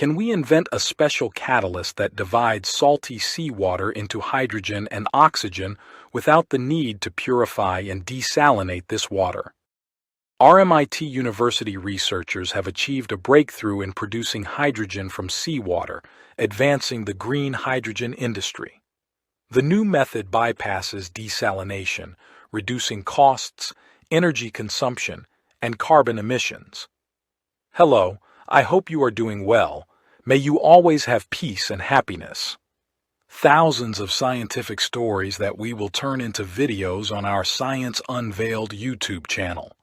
Can we invent a special catalyst that divides salty seawater into hydrogen and oxygen without the need to purify and desalinate this water? RMIT University researchers have achieved a breakthrough in producing hydrogen from seawater, advancing the green hydrogen industry. The new method bypasses desalination, reducing costs, energy consumption, and carbon emissions. Hello, I hope you are doing well. May you always have peace and happiness. Thousands of scientific stories that we will turn into videos on our Science Unveiled YouTube channel.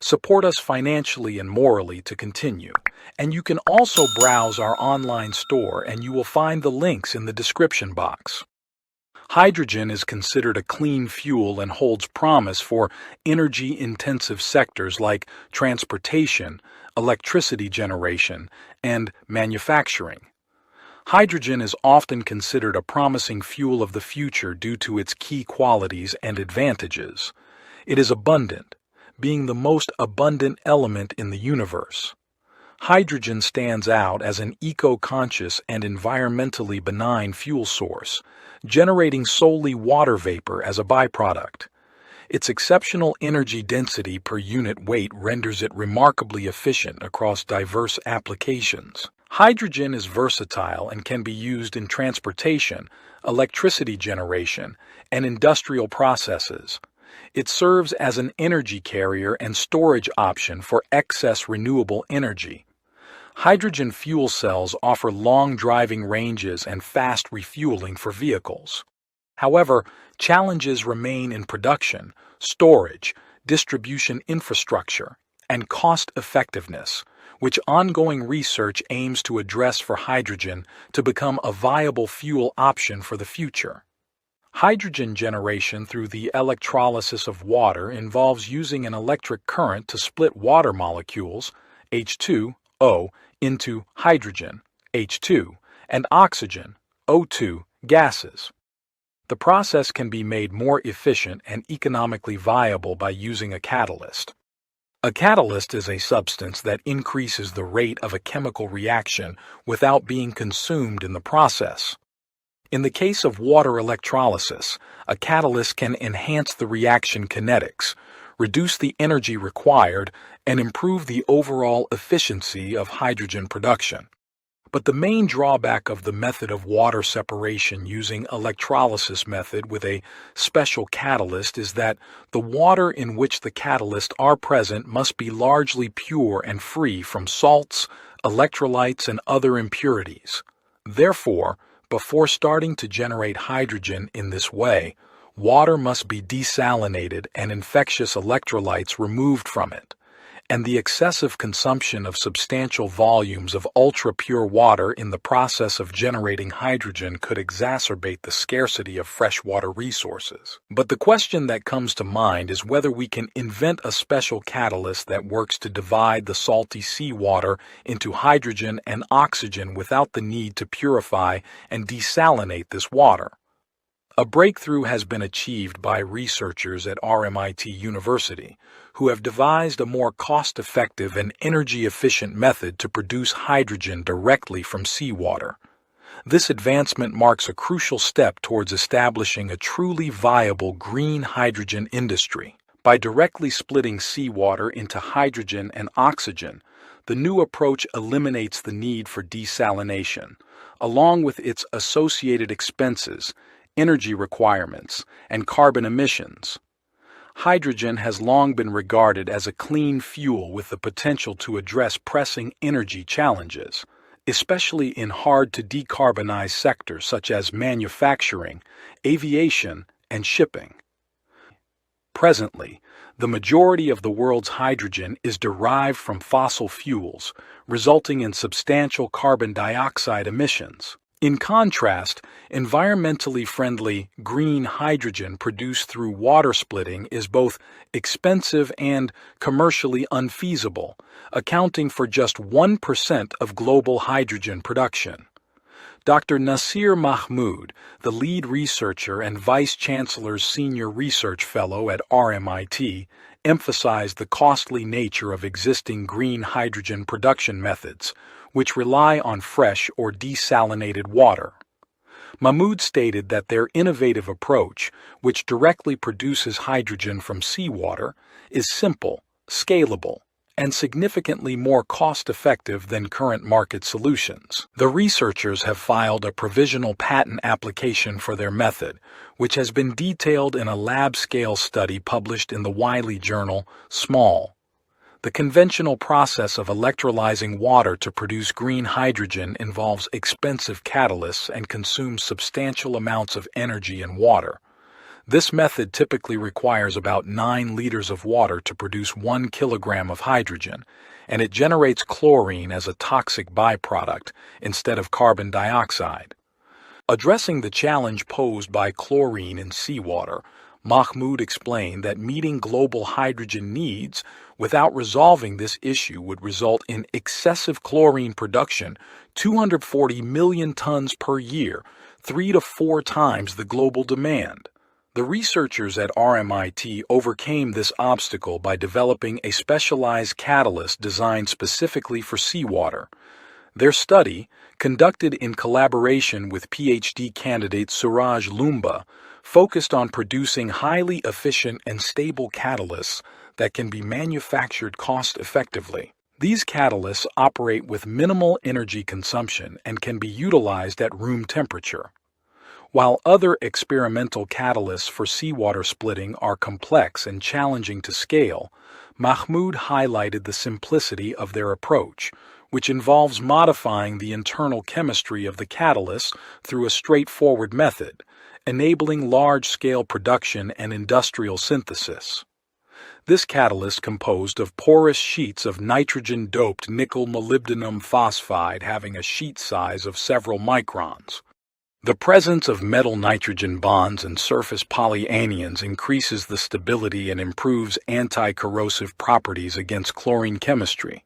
Support us financially and morally to continue, and you can also browse our online store and you will find the links in the description box. Hydrogen is considered a clean fuel and holds promise for energy-intensive sectors like transportation, electricity generation, and manufacturing. Hydrogen is often considered a promising fuel of the future due to its key qualities and advantages. It is abundant, being the most abundant element in the universe. Hydrogen stands out as an eco-conscious and environmentally benign fuel source, generating solely water vapor as a byproduct. Its exceptional energy density per unit weight renders it remarkably efficient across diverse applications. Hydrogen is versatile and can be used in transportation, electricity generation, and industrial processes. It serves as an energy carrier and storage option for excess renewable energy. Hydrogen fuel cells offer long driving ranges and fast refueling for vehicles. However, challenges remain in production, storage, distribution infrastructure, and cost effectiveness, which ongoing research aims to address for hydrogen to become a viable fuel option for the future. Hydrogen generation through the electrolysis of water involves using an electric current to split water molecules, H2O, into hydrogen, H2, and oxygen, O2, gases. The process can be made more efficient and economically viable by using a catalyst. A catalyst is a substance that increases the rate of a chemical reaction without being consumed in the process. In the case of water electrolysis, a catalyst can enhance the reaction kinetics, reduce the energy required, and improve the overall efficiency of hydrogen production. But the main drawback of the method of water separation using electrolysis method with a special catalyst is that the water in which the catalysts are present must be largely pure and free from salts, electrolytes, and other impurities. Therefore, before starting to generate hydrogen in this way, water must be desalinated and infectious electrolytes removed from it, and the excessive consumption of substantial volumes of ultra-pure water in the process of generating hydrogen could exacerbate the scarcity of freshwater resources. But the question that comes to mind is whether we can invent a special catalyst that works to divide the salty seawater into hydrogen and oxygen without the need to purify and desalinate this water. A breakthrough has been achieved by researchers at RMIT University, who have devised a more cost-effective and energy-efficient method to produce hydrogen directly from seawater. This advancement marks a crucial step towards establishing a truly viable green hydrogen industry. By directly splitting seawater into hydrogen and oxygen, the new approach eliminates the need for desalination, along with its associated expenses, energy requirements, and carbon emissions. Hydrogen has long been regarded as a clean fuel with the potential to address pressing energy challenges, especially in hard-to-decarbonize sectors such as manufacturing, aviation, and shipping. Presently, the majority of the world's hydrogen is derived from fossil fuels, resulting in substantial carbon dioxide emissions. In contrast, environmentally friendly green hydrogen produced through water splitting is both expensive and commercially unfeasible, accounting for just 1% of global hydrogen production. Dr. Nasir Mahmood, the lead researcher and Vice Chancellor's Senior Research Fellow at RMIT, emphasized the costly nature of existing green hydrogen production methods, which rely on fresh or desalinated water. Mahmoud stated that their innovative approach, which directly produces hydrogen from seawater, is simple, scalable, and significantly more cost-effective than current market solutions. The researchers have filed a provisional patent application for their method, which has been detailed in a lab-scale study published in the Wiley journal, Small. The conventional process of electrolyzing water to produce green hydrogen involves expensive catalysts and consumes substantial amounts of energy and water. This method typically requires about 9 liters of water to produce 1 kilogram of hydrogen, and it generates chlorine as a toxic byproduct instead of carbon dioxide. Addressing the challenge posed by chlorine in seawater, Mahmoud explained that meeting global hydrogen needs without resolving this issue would result in excessive chlorine production, 240 million tons per year, 3 to 4 times the global demand. The researchers at RMIT overcame this obstacle by developing a specialized catalyst designed specifically for seawater. Their study, conducted in collaboration with PhD candidate Suraj Lumba, focused on producing highly efficient and stable catalysts that can be manufactured cost-effectively. These catalysts operate with minimal energy consumption and can be utilized at room temperature. While other experimental catalysts for seawater splitting are complex and challenging to scale, Mahmoud highlighted the simplicity of their approach, which involves modifying the internal chemistry of the catalyst through a straightforward method, enabling large-scale production and industrial synthesis. This catalyst composed of porous sheets of nitrogen-doped nickel molybdenum phosphide having a sheet size of several microns. The presence of metal-nitrogen bonds and surface polyanions increases the stability and improves anti-corrosive properties against chlorine chemistry.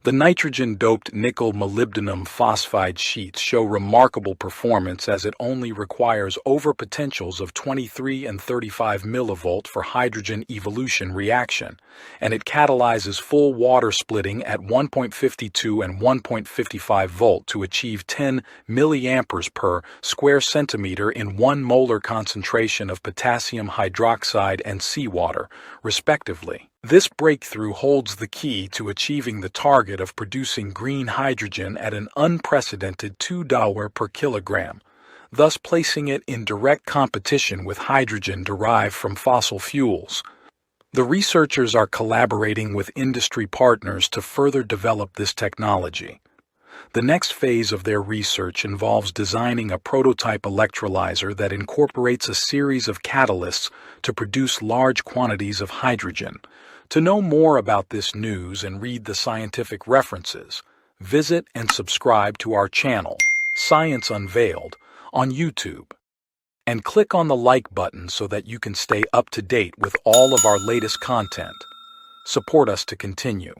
The nitrogen-doped nickel-molybdenum phosphide sheets show remarkable performance as it only requires overpotentials of 23 and 35 millivolt for hydrogen evolution reaction, and it catalyzes full water splitting at 1.52 and 1.55 volt to achieve 10 milliamperes per square centimeter in 1 molar concentration of potassium hydroxide and seawater, respectively. This breakthrough holds the key to achieving the target of producing green hydrogen at an unprecedented $2 per kilogram, thus placing it in direct competition with hydrogen derived from fossil fuels. The researchers are collaborating with industry partners to further develop this technology. The next phase of their research involves designing a prototype electrolyzer that incorporates a series of catalysts to produce large quantities of hydrogen. To know more about this news and read the scientific references, visit and subscribe to our channel, Science Unveiled, on YouTube. And click on the like button so that you can stay up to date with all of our latest content. Support us to continue.